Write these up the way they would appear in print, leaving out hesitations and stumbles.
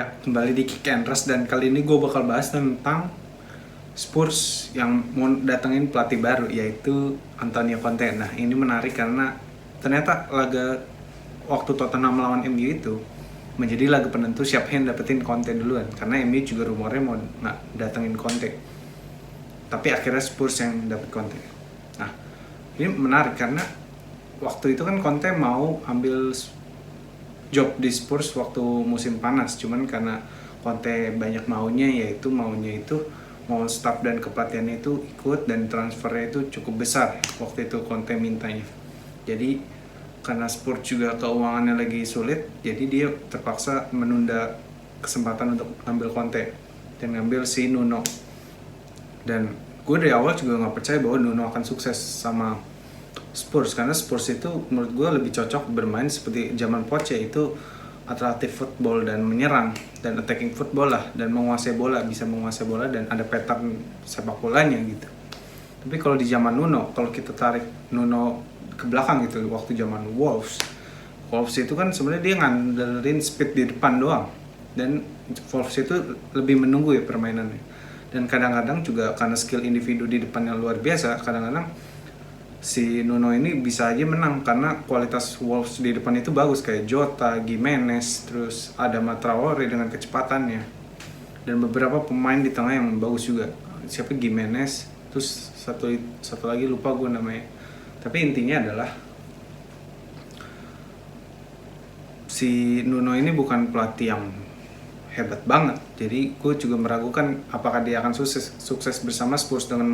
Ya, kembali di Kick and Rush dan kali ini gue bakal bahas tentang Spurs yang mau datengin pelatih baru yaitu Antonio Conte. Nah, ini menarik karena ternyata laga waktu Tottenham melawan MU itu menjadi laga penentu siapa yang dapetin Conte duluan, karena MU juga rumornya mau nggak datengin Conte. Tapi akhirnya Spurs yang dapet Conte. Nah, ini menarik karena waktu itu kan Conte mau ambil job di Spurs waktu musim panas, cuman karena Conte banyak maunya itu mau staff dan kepelatihannya itu ikut, dan transfernya itu cukup besar waktu itu Conte mintanya. Jadi karena Spurs juga keuangannya lagi sulit, jadi dia terpaksa menunda kesempatan untuk ngambil Conte dan ngambil si Nuno. Dan gue dari awal juga nggak percaya bahwa Nuno akan sukses sama Spurs, karena Spurs itu menurut gue lebih cocok bermain seperti zaman Poche, itu atletik football dan menyerang dan attacking football lah, dan bisa menguasai bola dan ada pattern sepak bolanya gitu. Tapi kalau di zaman Nuno, kalau kita tarik Nuno ke belakang gitu, waktu zaman Wolves itu kan sebenarnya dia ngandelin speed di depan doang, dan Wolves itu lebih menunggu ya permainannya. Dan kadang-kadang juga karena skill individu di depannya luar biasa, kadang-kadang si Nuno ini bisa aja menang karena kualitas Wolves di depan itu bagus, kayak Jota, Gimenez, terus Adama Traore dengan kecepatannya, dan beberapa pemain di tengah yang bagus juga. Siapa Gimenez, terus satu lagi lupa gue namanya. Tapi intinya adalah si Nuno ini bukan pelatih yang hebat banget, jadi gue juga meragukan apakah dia akan sukses bersama Spurs dengan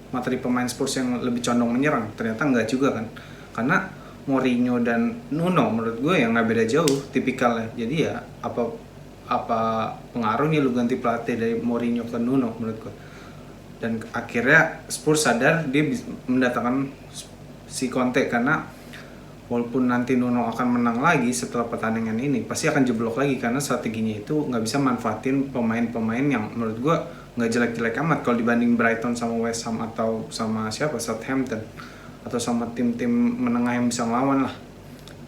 materi pemain Spurs yang lebih condong menyerang. Ternyata enggak juga kan, karena Mourinho dan Nuno menurut gue yang nggak beda jauh tipikalnya. Jadi ya apa pengaruhnya lu ganti pelatih dari Mourinho ke Nuno menurut gue. Dan akhirnya Spurs sadar dia mendatangkan si Conte, karena walaupun nanti Nuno akan menang lagi setelah pertandingan ini, pasti akan jeblok lagi karena strateginya itu nggak bisa manfaatin pemain-pemain yang menurut gue nggak jelek-jelek amat kalau dibanding Brighton sama West Ham atau sama Southampton atau sama tim-tim menengah yang bisa ngelawan lah.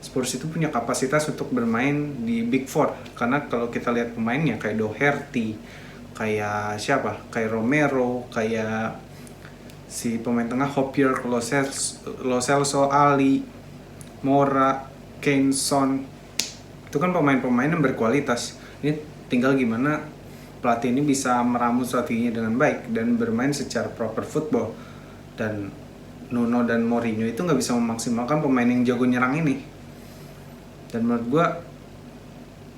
Spurs itu punya kapasitas untuk bermain di Big Four, karena kalau kita lihat pemainnya kayak Doherty, kayak Romero, kayak si pemain tengah Hoppier, Lo Celso, Ali, Mora, Kane, Son, itu kan pemain-pemain yang berkualitas. Ini tinggal gimana pelatih ini bisa meramu strateginya dengan baik dan bermain secara proper football. Dan Nuno dan Mourinho itu nggak bisa memaksimalkan pemain yang jago nyerang ini. Dan menurut gue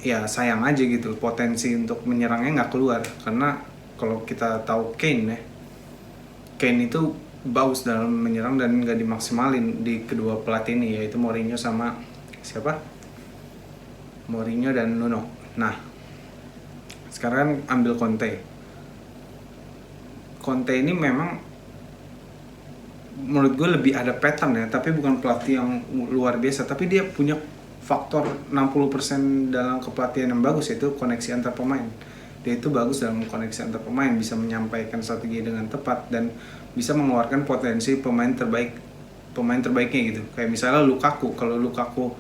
ya sayang aja gitu, potensi untuk menyerangnya nggak keluar. Karena kalau kita tahu Kane itu bagus dalam menyerang dan nggak dimaksimalin di kedua pelatih ini, yaitu Mourinho dan Nuno. Nah, sekarang ambil Conte ini memang menurut gue lebih ada pattern ya, tapi bukan pelatih yang luar biasa, tapi dia punya faktor 60% dalam kepelatihan yang bagus, yaitu koneksi antar pemain. Dia itu bagus dalam koneksi antar pemain, bisa menyampaikan strategi dengan tepat dan bisa mengeluarkan potensi pemain terbaiknya gitu. Kayak misalnya Lukaku, kalau Lukaku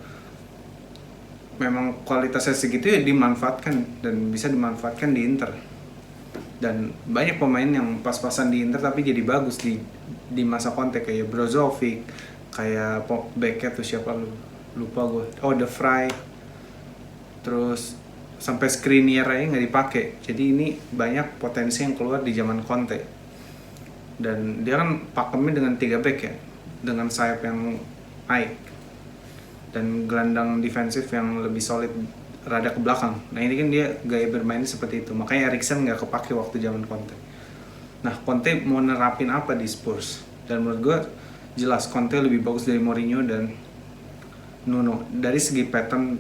memang kualitasnya segitu ya dimanfaatkan, dan bisa dimanfaatkan di Inter. Dan banyak pemain yang pas-pasan di Inter tapi jadi bagus di masa Conte, kayak Brozovic, kayak backnya tuh siapa lupa gue, De Vrij, terus sampai Skriniar aja nggak dipakai. Jadi ini banyak potensi yang keluar di zaman Conte. Dan dia kan pakemnya dengan 3 back ya, dengan sayap yang naik dan gelandang defensif yang lebih solid rada ke belakang. Nah ini kan dia gaya bermainnya seperti itu, makanya Eriksen nggak kepake waktu zaman Conte. Nah Conte mau nerapin apa di Spurs? Dan menurut gue jelas Conte lebih bagus dari Mourinho dan Nuno dari segi pattern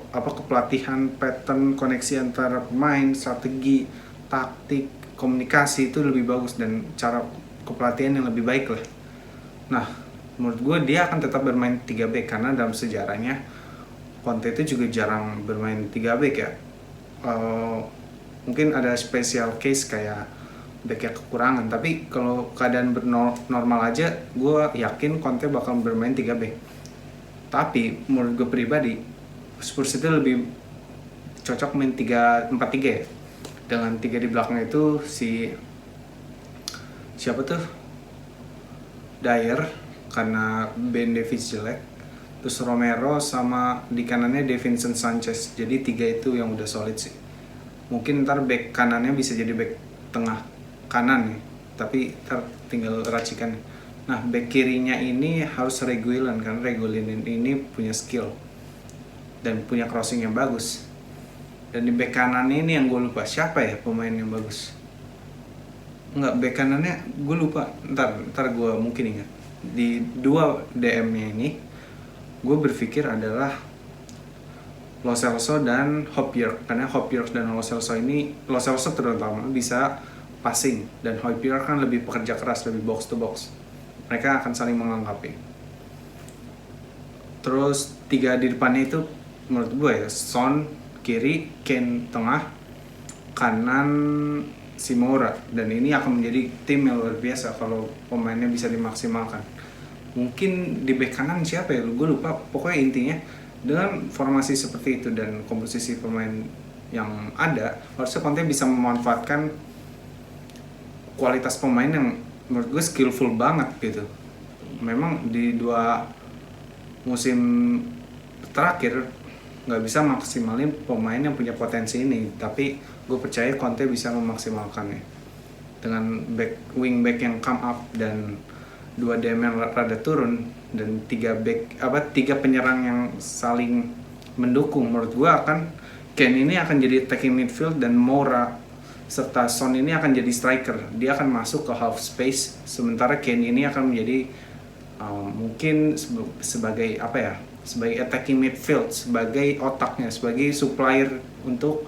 kepelatihan, pattern koneksi antara pemain, strategi, taktik, komunikasi itu lebih bagus, dan cara kepelatihan yang lebih baik lah. Nah menurut gue dia akan tetap bermain 3 back, karena dalam sejarahnya Conte itu juga jarang bermain 3 back ya. Mungkin ada special case kayak backnya kekurangan, tapi kalau keadaan normal aja gue yakin Conte bakal bermain 3 back. Tapi menurut gue pribadi Spurs itu lebih cocok main 3-4-3 ya. Dengan 3 di belakang itu siapa tuh? Dyer karena Ben Davies jelek. Terus Romero sama di kanannya Davinson Sanchez. Jadi 3 itu yang udah solid sih. Mungkin ntar back kanannya bisa jadi back tengah kanan nih. Tapi ntar tinggal racikan. Nah, back kirinya ini harus Reguilon karena Reguilon ini punya skill dan punya crossing yang bagus. Dan di back kanan ini yang gue lupa siapa ya pemain yang bagus. Enggak, back kanannya gue lupa. Ntar gue mungkin ingat. Di 2 DM-nya ini gue berpikir adalah Lo Celso dan Højbjerg, karena Højbjerg dan Lo Celso terutama bisa passing dan Højbjerg kan lebih pekerja keras, lebih box to box. Mereka akan saling melengkapi. Terus 3 di depannya itu menurut gue ya, Son kiri, Kane tengah, kanan si Moura. Dan ini akan menjadi tim yang luar biasa kalau pemainnya bisa dimaksimalkan. Mungkin di bek kanan siapa ya? Gue lupa. Pokoknya intinya dengan formasi seperti itu dan komposisi pemain yang ada, harusnya Conte bisa memanfaatkan kualitas pemain yang menurut gue skillful banget gitu. Memang di 2 musim terakhir nggak bisa maksimalin pemain yang punya potensi ini, tapi gue percaya Conte bisa memaksimalkannya dengan wing back yang come up dan 2 DM yang rada turun dan 3 penyerang yang saling mendukung. Menurut gue Kane ini akan jadi attacking midfield dan Moura serta Son ini akan jadi striker. Dia akan masuk ke half space, sementara Kane ini akan menjadi mungkin sebagai sebagai attacking midfield, sebagai otaknya, sebagai supplier untuk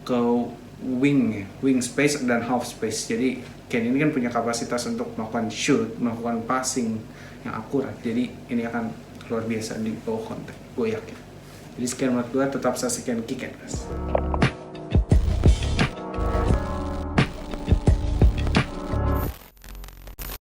ke wing space dan half space. Jadi Kane ini kan punya kapasitas untuk melakukan shoot, melakukan passing yang akurat. Jadi ini akan luar biasa di bawah Conte, gue yakin. Jadi sekian menurut gue, tetap saksikan Kick and Rush.